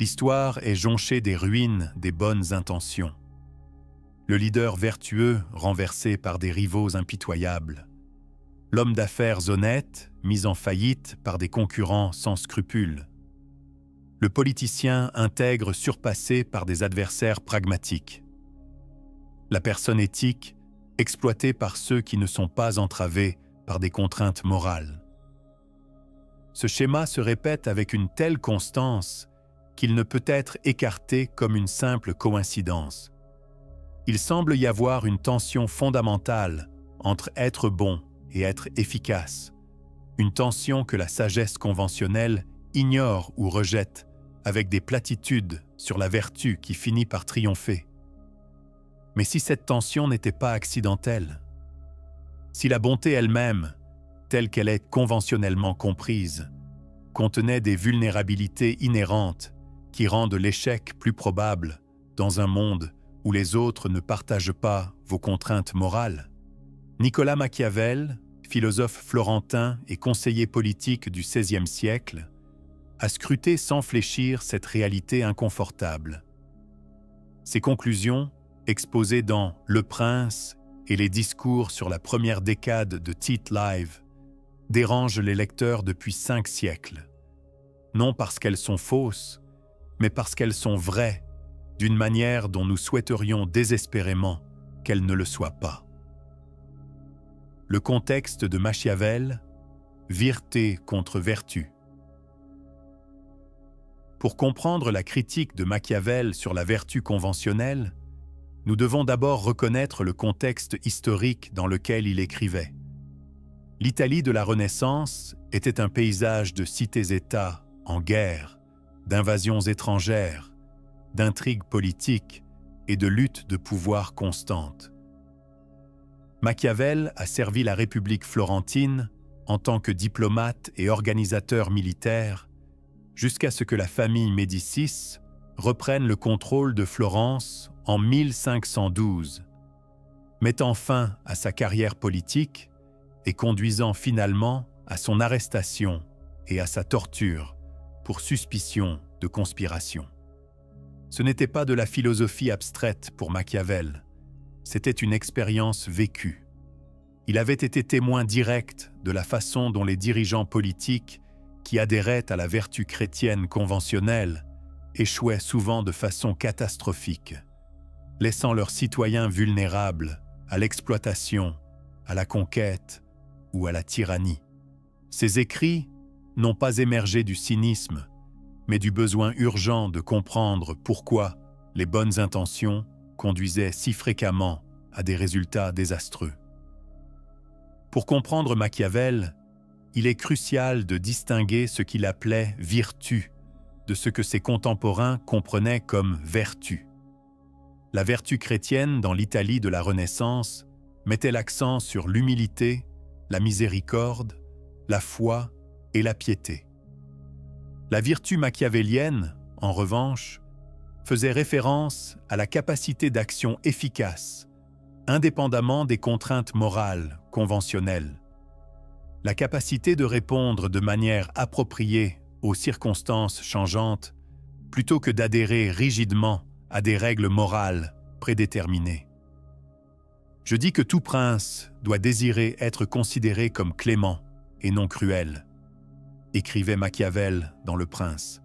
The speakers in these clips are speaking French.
L'histoire est jonchée des ruines des bonnes intentions. Le leader vertueux renversé par des rivaux impitoyables. L'homme d'affaires honnête mis en faillite par des concurrents sans scrupules. Le politicien intègre surpassé par des adversaires pragmatiques. La personne éthique exploitée par ceux qui ne sont pas entravés par des contraintes morales. Ce schéma se répète avec une telle constance qu'il ne peut être écarté comme une simple coïncidence. Il semble y avoir une tension fondamentale entre être bon et être efficace, une tension que la sagesse conventionnelle ignore ou rejette avec des platitudes sur la vertu qui finit par triompher. Mais si cette tension n'était pas accidentelle, si la bonté elle-même, telle qu'elle est conventionnellement comprise, contenait des vulnérabilités inhérentes qui rendent l'échec plus probable dans un monde où les autres ne partagent pas vos contraintes morales. Nicolas Machiavel, philosophe florentin et conseiller politique du XVIe siècle, a scruté sans fléchir cette réalité inconfortable. Ses conclusions, exposées dans Le Prince et les discours sur la première décade de Tite Live, dérangent les lecteurs depuis 5 siècles. Non parce qu'elles sont fausses, mais parce qu'elles sont vraies, d'une manière dont nous souhaiterions désespérément qu'elles ne le soient pas. Le contexte de Machiavel, Virté contre vertu. Pour comprendre la critique de Machiavel sur la vertu conventionnelle, nous devons d'abord reconnaître le contexte historique dans lequel il écrivait. L'Italie de la Renaissance était un paysage de cités-États en guerre, d'invasions étrangères, d'intrigues politiques et de luttes de pouvoir constantes. Machiavel a servi la République florentine en tant que diplomate et organisateur militaire jusqu'à ce que la famille Médicis reprenne le contrôle de Florence en 1512, mettant fin à sa carrière politique et conduisant finalement à son arrestation et à sa torture pour suspicion de conspiration. Ce n'était pas de la philosophie abstraite pour Machiavel, c'était une expérience vécue. Il avait été témoin direct de la façon dont les dirigeants politiques qui adhéraient à la vertu chrétienne conventionnelle échouaient souvent de façon catastrophique, laissant leurs citoyens vulnérables à l'exploitation, à la conquête ou à la tyrannie. Ces écrits n'ont pas émergé du cynisme, mais du besoin urgent de comprendre pourquoi les bonnes intentions conduisaient si fréquemment à des résultats désastreux. Pour comprendre Machiavel, il est crucial de distinguer ce qu'il appelait « virtu » de ce que ses contemporains comprenaient comme « vertu ». La vertu chrétienne dans l'Italie de la Renaissance mettait l'accent sur l'humilité, la miséricorde, la foi et la piété. La vertu machiavélienne, en revanche, faisait référence à la capacité d'action efficace, indépendamment des contraintes morales conventionnelles. La capacité de répondre de manière appropriée aux circonstances changeantes, plutôt que d'adhérer rigidement à des règles morales prédéterminées. Je dis que tout prince doit désirer être considéré comme clément et non cruel, écrivait Machiavel dans Le Prince.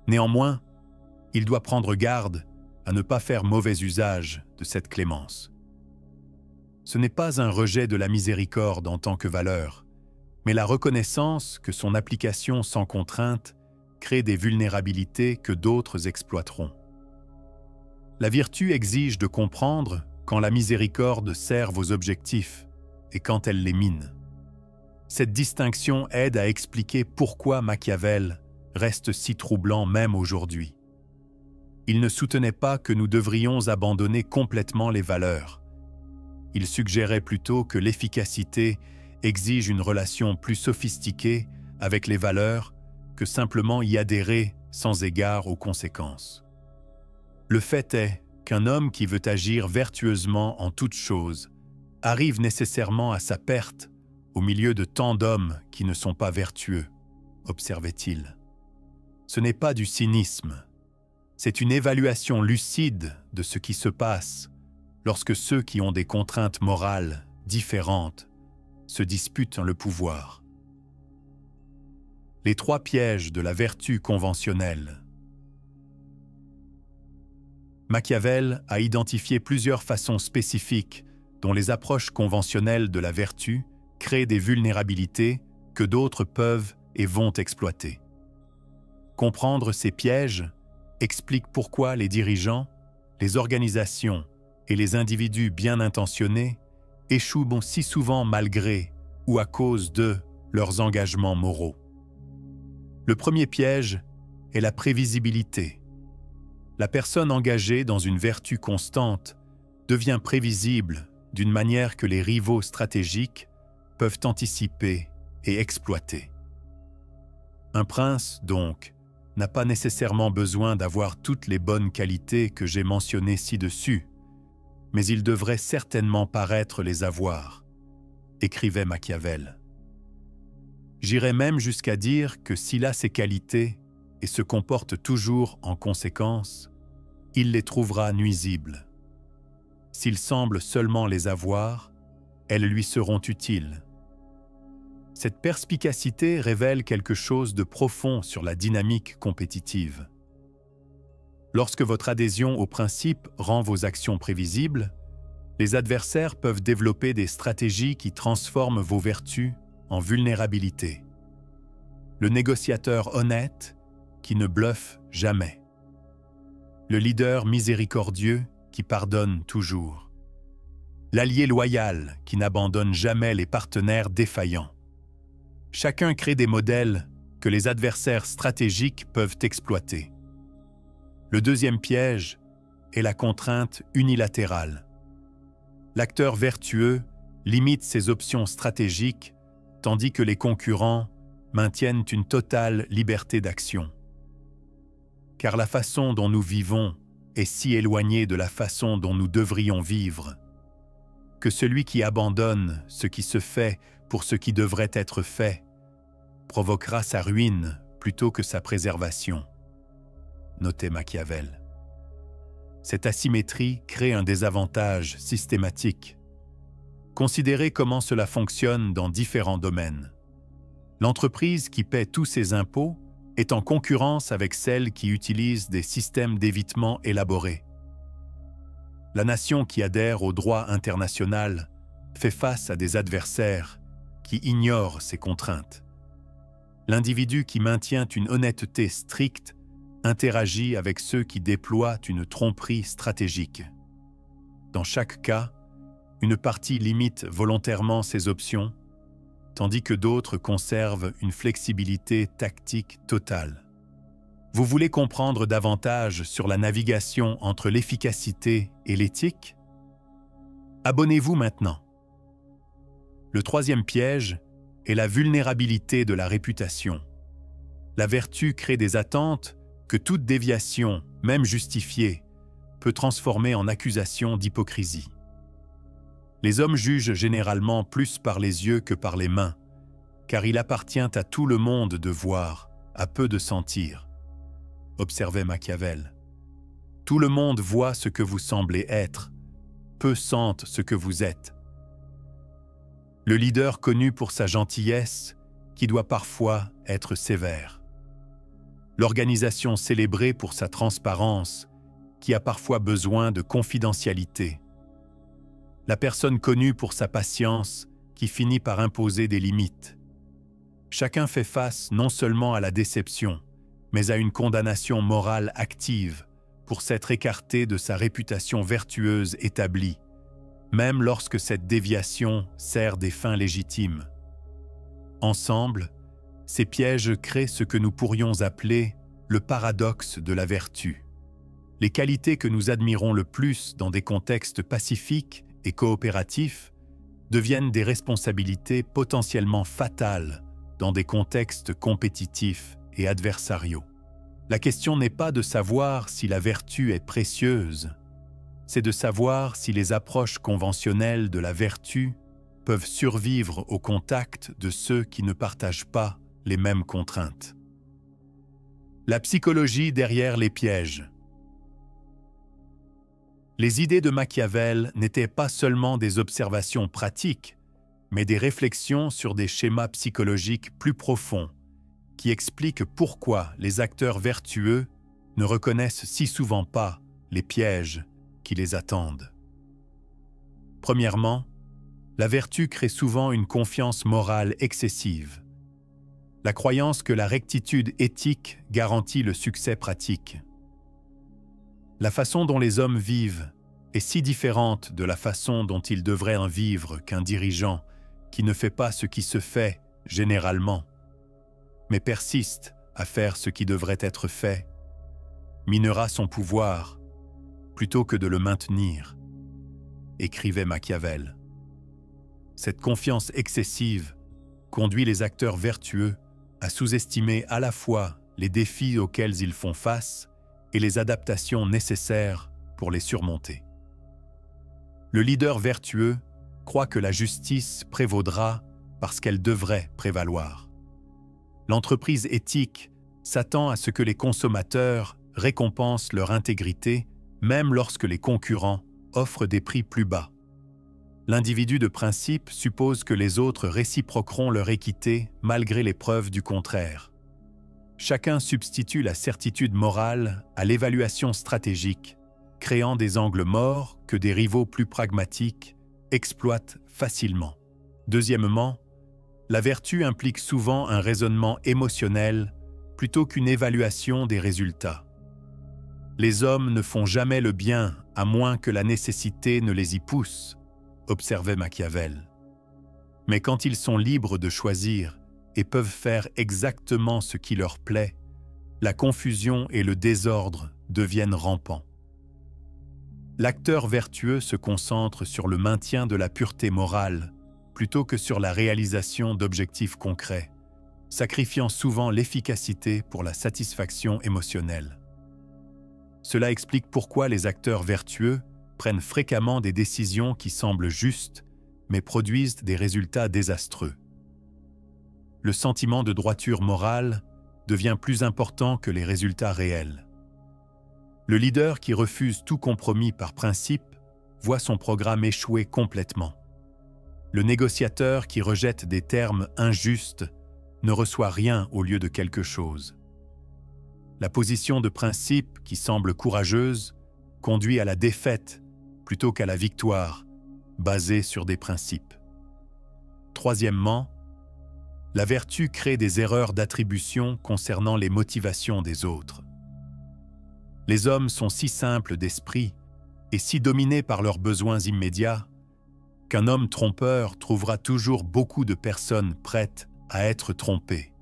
Néanmoins, il doit prendre garde à ne pas faire mauvais usage de cette clémence. Ce n'est pas un rejet de la miséricorde en tant que valeur, mais la reconnaissance que son application sans contrainte crée des vulnérabilités que d'autres exploiteront. La vertu exige de comprendre quand la miséricorde sert vos objectifs et quand elle les mine. Cette distinction aide à expliquer pourquoi Machiavel reste si troublant même aujourd'hui. Il ne soutenait pas que nous devrions abandonner complètement les valeurs. Il suggérait plutôt que l'efficacité exige une relation plus sophistiquée avec les valeurs que simplement y adhérer sans égard aux conséquences. Le fait est qu'un homme qui veut agir vertueusement en toutes choses arrive nécessairement à sa perte au milieu de tant d'hommes qui ne sont pas vertueux, observait-il. Ce n'est pas du cynisme, c'est une évaluation lucide de ce qui se passe lorsque ceux qui ont des contraintes morales différentes se disputent le pouvoir. Les 3 pièges de la vertu conventionnelle. Machiavel a identifié plusieurs façons spécifiques dont les approches conventionnelles de la vertu créent des vulnérabilités que d'autres peuvent et vont exploiter. Comprendre ces pièges explique pourquoi les dirigeants, les organisations et les individus bien intentionnés échouent si souvent malgré ou à cause de leurs engagements moraux. Le premier piège est la prévisibilité. La personne engagée dans une vertu constante devient prévisible d'une manière que les rivaux stratégiques peuvent anticiper et exploiter. Un prince, donc, n'a pas nécessairement besoin d'avoir toutes les bonnes qualités que j'ai mentionnées ci-dessus, mais il devrait certainement paraître les avoir, écrivait Machiavel. J'irais même jusqu'à dire que s'il a ces qualités et se comporte toujours en conséquence, il les trouvera nuisibles. S'il semble seulement les avoir, elles lui seront utiles. Cette perspicacité révèle quelque chose de profond sur la dynamique compétitive. Lorsque votre adhésion au principe rend vos actions prévisibles, les adversaires peuvent développer des stratégies qui transforment vos vertus en vulnérabilité. Le négociateur honnête qui ne bluffe jamais. Le leader miséricordieux qui pardonne toujours. L'allié loyal qui n'abandonne jamais les partenaires défaillants. Chacun crée des modèles que les adversaires stratégiques peuvent exploiter. Le deuxième piège est la contrainte unilatérale. L'acteur vertueux limite ses options stratégiques tandis que les concurrents maintiennent une totale liberté d'action. Car la façon dont nous vivons est si éloignée de la façon dont nous devrions vivre, que celui qui abandonne ce qui se fait pour ce qui devrait être fait provoquera sa ruine plutôt que sa préservation, notait Machiavel. Cette asymétrie crée un désavantage systématique. Considérez comment cela fonctionne dans différents domaines. L'entreprise qui paie tous ses impôts est en concurrence avec celle qui utilise des systèmes d'évitement élaborés. La nation qui adhère au droit international fait face à des adversaires qui ignorent ces contraintes. L'individu qui maintient une honnêteté stricte interagit avec ceux qui déploient une tromperie stratégique. Dans chaque cas, une partie limite volontairement ses options, tandis que d'autres conservent une flexibilité tactique totale. Vous voulez comprendre davantage sur la navigation entre l'efficacité et l'éthique? Abonnez-vous maintenant. Le troisième piège est la vulnérabilité de la réputation. La vertu crée des attentes que toute déviation, même justifiée, peut transformer en accusation d'hypocrisie. Les hommes jugent généralement plus par les yeux que par les mains, car il appartient à tout le monde de voir, à peu de sentir, observait Machiavel. Tout le monde voit ce que vous semblez être, peu sentent ce que vous êtes. Le leader connu pour sa gentillesse, qui doit parfois être sévère. L'organisation célébrée pour sa transparence, qui a parfois besoin de confidentialité. La personne connue pour sa patience, qui finit par imposer des limites. Chacun fait face non seulement à la déception, mais à une condamnation morale active pour s'être écarté de sa réputation vertueuse établie, même lorsque cette déviation sert des fins légitimes. Ensemble, ces pièges créent ce que nous pourrions appeler le paradoxe de la vertu. Les qualités que nous admirons le plus dans des contextes pacifiques et coopératifs deviennent des responsabilités potentiellement fatales dans des contextes compétitifs et adversariaux. La question n'est pas de savoir si la vertu est précieuse, c'est de savoir si les approches conventionnelles de la vertu peuvent survivre au contact de ceux qui ne partagent pas les mêmes contraintes. La psychologie derrière les pièges. Les idées de Machiavel n'étaient pas seulement des observations pratiques, mais des réflexions sur des schémas psychologiques plus profonds, qui expliquent pourquoi les acteurs vertueux ne reconnaissent si souvent pas les pièges qui les attendent. Premièrement, la vertu crée souvent une confiance morale excessive. La croyance que la rectitude éthique garantit le succès pratique. La façon dont les hommes vivent est si différente de la façon dont ils devraient en vivre qu'un dirigeant qui ne fait pas ce qui se fait généralement, mais persiste à faire ce qui devrait être fait, minera son pouvoir plutôt que de le maintenir, écrivait Machiavel. Cette confiance excessive conduit les acteurs vertueux à sous-estimer à la fois les défis auxquels ils font face et les adaptations nécessaires pour les surmonter. Le leader vertueux croit que la justice prévaudra parce qu'elle devrait prévaloir. L'entreprise éthique s'attend à ce que les consommateurs récompensent leur intégrité même lorsque les concurrents offrent des prix plus bas. L'individu de principe suppose que les autres réciproqueront leur équité malgré les preuves du contraire. Chacun substitue la certitude morale à l'évaluation stratégique, créant des angles morts que des rivaux plus pragmatiques exploitent facilement. Deuxièmement, la vertu implique souvent un raisonnement émotionnel plutôt qu'une évaluation des résultats. Les hommes ne font jamais le bien à moins que la nécessité ne les y pousse, observait Machiavel. Mais quand ils sont libres de choisir et peuvent faire exactement ce qui leur plaît, la confusion et le désordre deviennent rampants. L'acteur vertueux se concentre sur le maintien de la pureté morale plutôt que sur la réalisation d'objectifs concrets, sacrifiant souvent l'efficacité pour la satisfaction émotionnelle. Cela explique pourquoi les acteurs vertueux prennent fréquemment des décisions qui semblent justes, mais produisent des résultats désastreux. Le sentiment de droiture morale devient plus important que les résultats réels. Le leader qui refuse tout compromis par principe voit son programme échouer complètement. Le négociateur qui rejette des termes injustes ne reçoit rien au lieu de quelque chose. La position de principe qui semble courageuse conduit à la défaite plutôt qu'à la victoire, basée sur des principes. Troisièmement, la vertu crée des erreurs d'attribution concernant les motivations des autres. Les hommes sont si simples d'esprit et si dominés par leurs besoins immédiats qu'un homme trompeur trouvera toujours beaucoup de personnes prêtes à être trompées,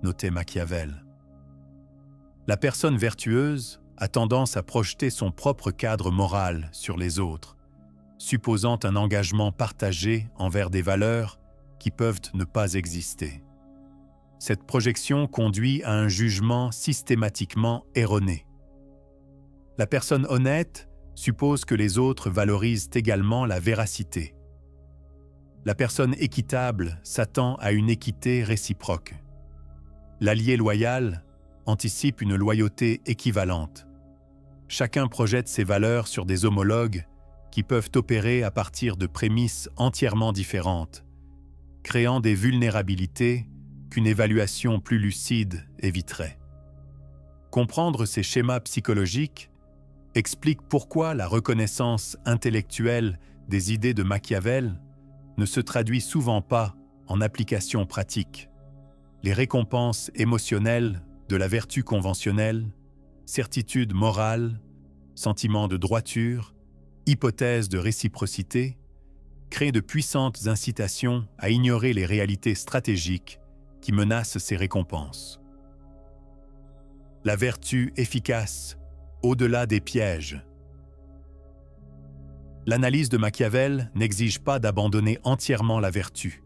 notait Machiavel. La personne vertueuse a tendance à projeter son propre cadre moral sur les autres, supposant un engagement partagé envers des valeurs qui peuvent ne pas exister. Cette projection conduit à un jugement systématiquement erroné. La personne honnête suppose que les autres valorisent également la véracité. La personne équitable s'attend à une équité réciproque. L'allié loyal anticipe une loyauté équivalente. Chacun projette ses valeurs sur des homologues qui peuvent opérer à partir de prémices entièrement différentes, créant des vulnérabilités qu'une évaluation plus lucide éviterait. Comprendre ces schémas psychologiques explique pourquoi la reconnaissance intellectuelle des idées de Machiavel ne se traduit souvent pas en application pratique. Les récompenses émotionnelles de la vertu conventionnelle, certitude morale, sentiment de droiture, hypothèse de réciprocité, créent de puissantes incitations à ignorer les réalités stratégiques qui menacent ces récompenses. La vertu efficace, au-delà des pièges. L'analyse de Machiavel n'exige pas d'abandonner entièrement la vertu.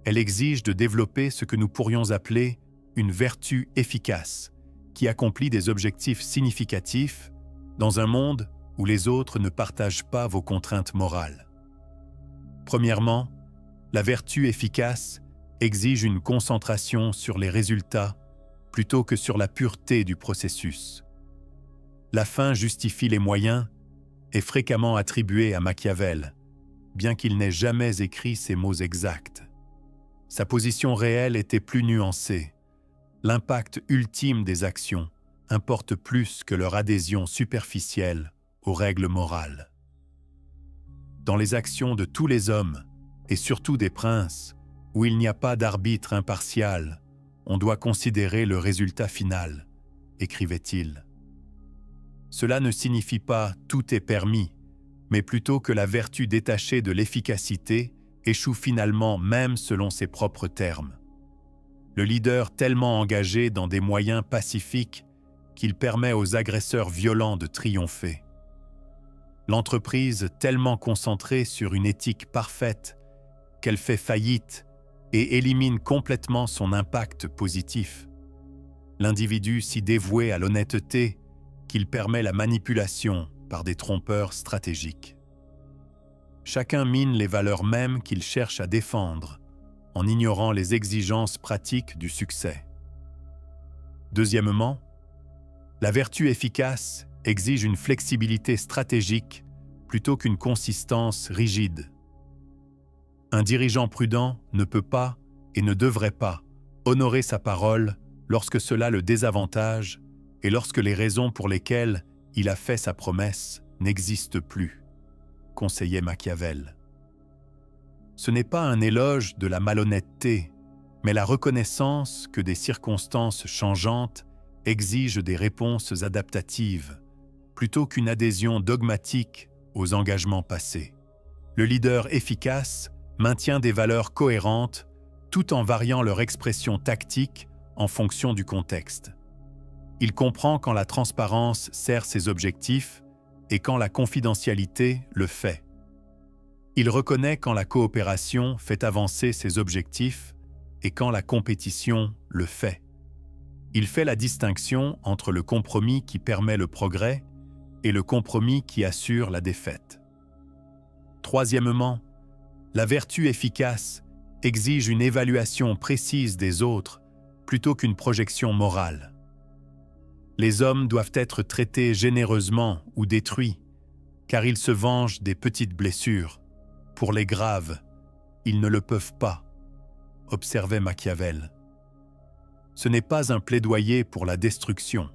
Elle exige de développer ce que nous pourrions appeler une vertu efficace, qui accomplit des objectifs significatifs dans un monde où les autres ne partagent pas vos contraintes morales. Premièrement, la vertu efficace exige une concentration sur les résultats plutôt que sur la pureté du processus. La fin justifie les moyens est fréquemment attribuée à Machiavel, bien qu'il n'ait jamais écrit ces mots exacts. Sa position réelle était plus nuancée. L'impact ultime des actions importe plus que leur adhésion superficielle aux règles morales. Dans les actions de tous les hommes, et surtout des princes, où il n'y a pas d'arbitre impartial, on doit considérer le résultat final, écrivait-il. Cela ne signifie pas « tout est permis », mais plutôt que la vertu détachée de l'efficacité échoue finalement même selon ses propres termes. Le leader tellement engagé dans des moyens pacifiques qu'il permet aux agresseurs violents de triompher. L'entreprise tellement concentrée sur une éthique parfaite qu'elle fait faillite et élimine complètement son impact positif. L'individu si dévoué à l'honnêteté qu'il permet la manipulation par des trompeurs stratégiques. Chacun mine les valeurs mêmes qu'il cherche à défendre, en ignorant les exigences pratiques du succès. Deuxièmement, la vertu efficace exige une flexibilité stratégique plutôt qu'une consistance rigide. Un dirigeant prudent ne peut pas et ne devrait pas honorer sa parole lorsque cela le désavantage et lorsque les raisons pour lesquelles il a fait sa promesse n'existent plus, conseillait Machiavel. Ce n'est pas un éloge de la malhonnêteté, mais la reconnaissance que des circonstances changeantes exigent des réponses adaptatives, plutôt qu'une adhésion dogmatique aux engagements passés. Le leader efficace maintient des valeurs cohérentes tout en variant leur expression tactique en fonction du contexte. Il comprend quand la transparence sert ses objectifs et quand la confidentialité le fait. Il reconnaît quand la coopération fait avancer ses objectifs et quand la compétition le fait. Il fait la distinction entre le compromis qui permet le progrès et le compromis qui assure la défaite. Troisièmement, la vertu efficace exige une évaluation précise des autres plutôt qu'une projection morale. Les hommes doivent être traités généreusement ou détruits, car ils se vengent des petites blessures. Pour les graves, ils ne le peuvent pas, observait Machiavel. Ce n'est pas un plaidoyer pour la destruction,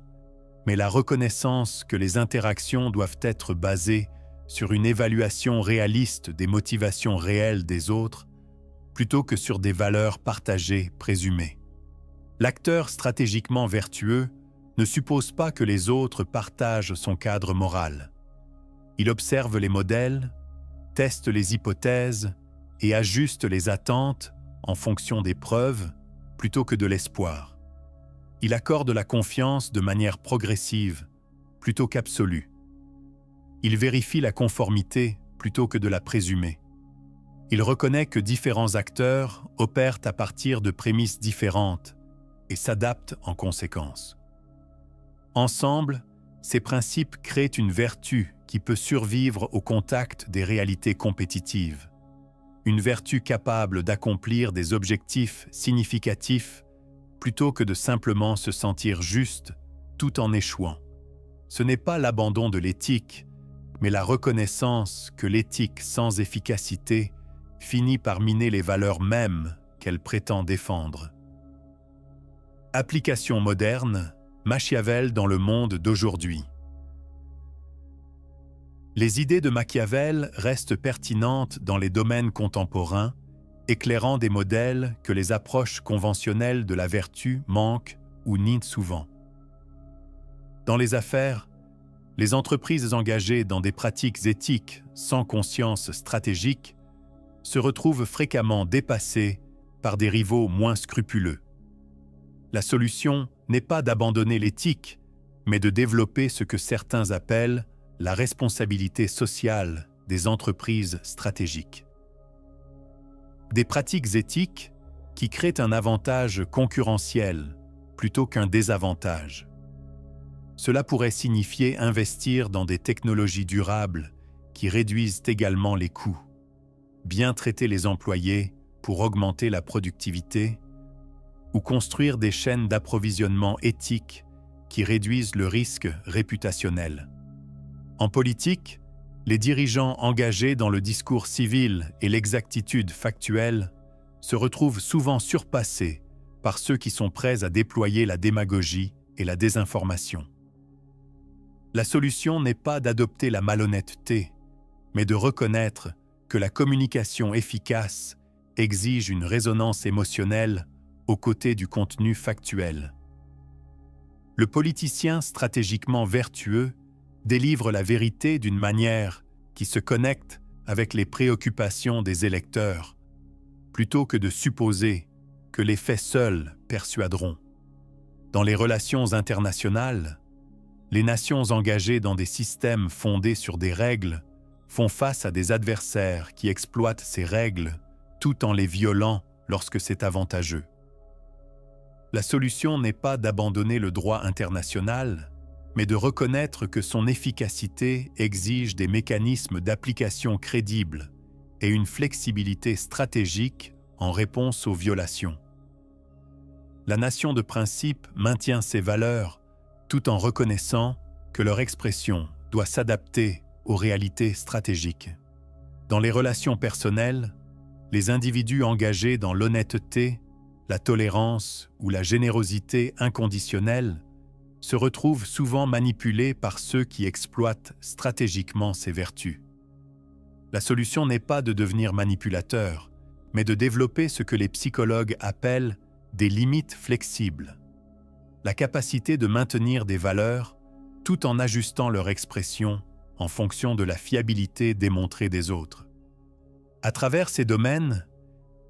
mais la reconnaissance que les interactions doivent être basées sur une évaluation réaliste des motivations réelles des autres, plutôt que sur des valeurs partagées présumées. L'acteur stratégiquement vertueux ne suppose pas que les autres partagent son cadre moral. Il observe les modèles, teste les hypothèses et ajuste les attentes en fonction des preuves plutôt que de l'espoir. Il accorde la confiance de manière progressive plutôt qu'absolue. Il vérifie la conformité plutôt que de la présumer. Il reconnaît que différents acteurs opèrent à partir de prémices différentes et s'adaptent en conséquence. Ensemble, ces principes créent une vertu qui peut survivre au contact des réalités compétitives. Une vertu capable d'accomplir des objectifs significatifs plutôt que de simplement se sentir juste tout en échouant. Ce n'est pas l'abandon de l'éthique, mais la reconnaissance que l'éthique sans efficacité finit par miner les valeurs mêmes qu'elle prétend défendre. Application moderne, Machiavel dans le monde d'aujourd'hui. Les idées de Machiavel restent pertinentes dans les domaines contemporains, éclairant des modèles que les approches conventionnelles de la vertu manquent ou nient souvent. Dans les affaires, les entreprises engagées dans des pratiques éthiques sans conscience stratégique se retrouvent fréquemment dépassées par des rivaux moins scrupuleux. La solution n'est pas d'abandonner l'éthique, mais de développer ce que certains appellent la responsabilité sociale des entreprises stratégiques. Des pratiques éthiques qui créent un avantage concurrentiel plutôt qu'un désavantage. Cela pourrait signifier investir dans des technologies durables qui réduisent également les coûts, bien traiter les employés pour augmenter la productivité, ou construire des chaînes d'approvisionnement éthiques qui réduisent le risque réputationnel. En politique, les dirigeants engagés dans le discours civil et l'exactitude factuelle se retrouvent souvent surpassés par ceux qui sont prêts à déployer la démagogie et la désinformation. La solution n'est pas d'adopter la malhonnêteté, mais de reconnaître que la communication efficace exige une résonance émotionnelle aux côtés du contenu factuel. Le politicien stratégiquement vertueux délivre la vérité d'une manière qui se connecte avec les préoccupations des électeurs, plutôt que de supposer que les faits seuls persuaderont. Dans les relations internationales, les nations engagées dans des systèmes fondés sur des règles font face à des adversaires qui exploitent ces règles tout en les violant lorsque c'est avantageux. La solution n'est pas d'abandonner le droit international, mais de reconnaître que son efficacité exige des mécanismes d'application crédibles et une flexibilité stratégique en réponse aux violations. La nation de principe maintient ses valeurs tout en reconnaissant que leur expression doit s'adapter aux réalités stratégiques. Dans les relations personnelles, les individus engagés dans l'honnêteté, la tolérance ou la générosité inconditionnelle se retrouvent souvent manipulés par ceux qui exploitent stratégiquement ces vertus. La solution n'est pas de devenir manipulateur, mais de développer ce que les psychologues appellent des limites flexibles. La capacité de maintenir des valeurs tout en ajustant leur expression en fonction de la fiabilité démontrée des autres. À travers ces domaines,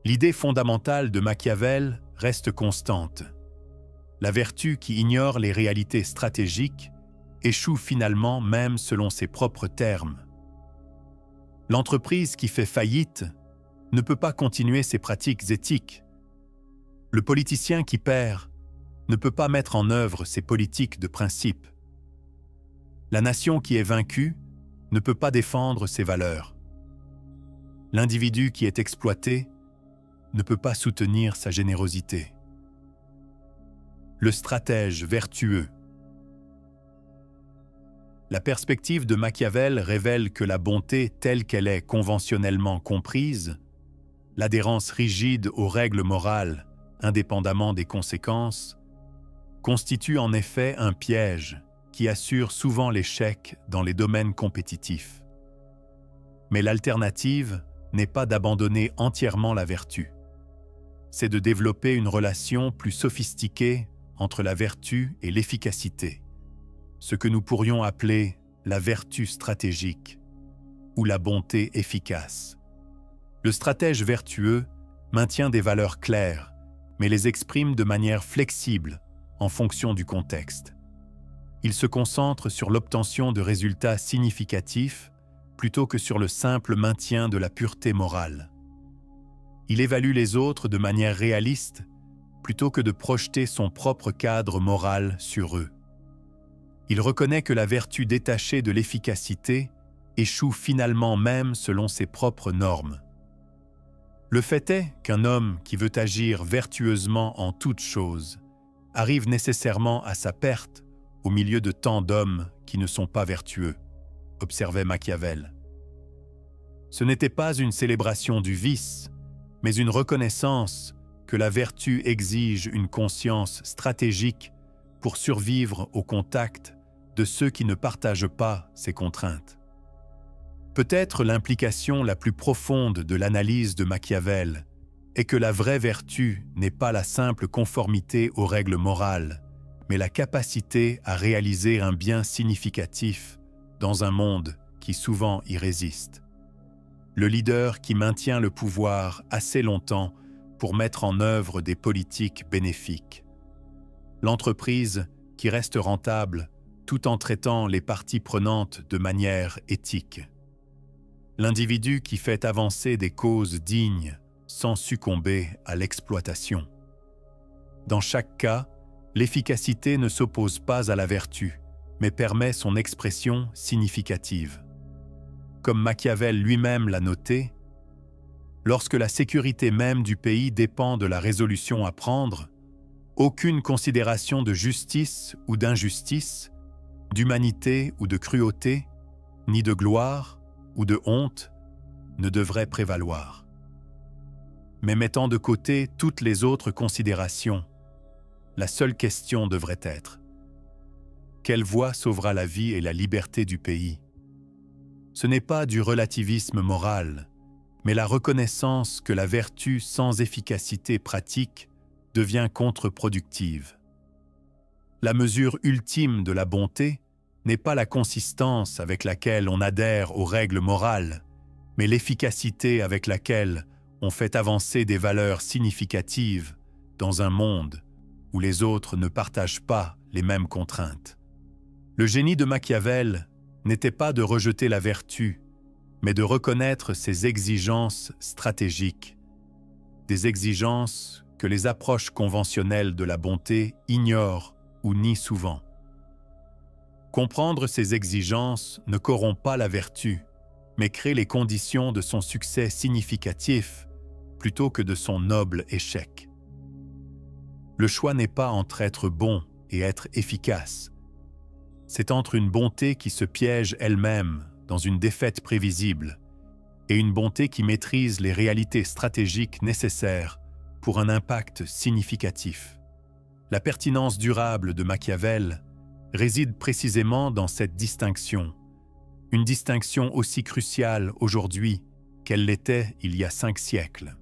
l'idée fondamentale de Machiavel reste constante. La vertu qui ignore les réalités stratégiques échoue finalement même selon ses propres termes. L'entreprise qui fait faillite ne peut pas continuer ses pratiques éthiques. Le politicien qui perd ne peut pas mettre en œuvre ses politiques de principe. La nation qui est vaincue ne peut pas défendre ses valeurs. L'individu qui est exploité ne peut pas soutenir sa générosité. Le stratège vertueux. La perspective de Machiavel révèle que la bonté telle qu'elle est conventionnellement comprise, l'adhérence rigide aux règles morales indépendamment des conséquences, constitue en effet un piège qui assure souvent l'échec dans les domaines compétitifs. Mais l'alternative n'est pas d'abandonner entièrement la vertu. C'est de développer une relation plus sophistiquée entre la vertu et l'efficacité, ce que nous pourrions appeler la vertu stratégique ou la bonté efficace. Le stratège vertueux maintient des valeurs claires, mais les exprime de manière flexible en fonction du contexte. Il se concentre sur l'obtention de résultats significatifs plutôt que sur le simple maintien de la pureté morale. Il évalue les autres de manière réaliste plutôt que de projeter son propre cadre moral sur eux. Il reconnaît que la vertu détachée de l'efficacité échoue finalement même selon ses propres normes. Le fait est qu'un homme qui veut agir vertueusement en toutes choses arrive nécessairement à sa perte au milieu de tant d'hommes qui ne sont pas vertueux, observait Machiavel. Ce n'était pas une célébration du vice, mais une reconnaissance que la vertu exige une conscience stratégique pour survivre au contact de ceux qui ne partagent pas ces contraintes. Peut-être l'implication la plus profonde de l'analyse de Machiavel est que la vraie vertu n'est pas la simple conformité aux règles morales, mais la capacité à réaliser un bien significatif dans un monde qui souvent y résiste. Le leader qui maintient le pouvoir assez longtemps pour mettre en œuvre des politiques bénéfiques. L'entreprise qui reste rentable tout en traitant les parties prenantes de manière éthique. L'individu qui fait avancer des causes dignes sans succomber à l'exploitation. Dans chaque cas, l'efficacité ne s'oppose pas à la vertu, mais permet son expression significative. Comme Machiavel lui-même l'a noté, lorsque la sécurité même du pays dépend de la résolution à prendre, Aucune considération de justice ou d'injustice, d'humanité ou de cruauté, ni de gloire ou de honte ne devrait prévaloir. Mais mettant de côté toutes les autres considérations, la seule question devrait être: quelle voie sauvera la vie et la liberté du pays? Ce n'est pas du relativisme moral, mais la reconnaissance que la vertu sans efficacité pratique devient contre-productive. La mesure ultime de la bonté n'est pas la consistance avec laquelle on adhère aux règles morales, mais l'efficacité avec laquelle on fait avancer des valeurs significatives dans un monde où les autres ne partagent pas les mêmes contraintes. Le génie de Machiavel n'était pas de rejeter la vertu, mais de reconnaître ses exigences stratégiques, des exigences que les approches conventionnelles de la bonté ignorent ou nient souvent. Comprendre ces exigences ne corrompt pas la vertu, mais crée les conditions de son succès significatif plutôt que de son noble échec. Le choix n'est pas entre être bon et être efficace. C'est entre une bonté qui se piège elle-même dans une défaite prévisible et une bonté qui maîtrise les réalités stratégiques nécessaires pour un impact significatif. La pertinence durable de Machiavel réside précisément dans cette distinction, une distinction aussi cruciale aujourd'hui qu'elle l'était il y a 5 siècles.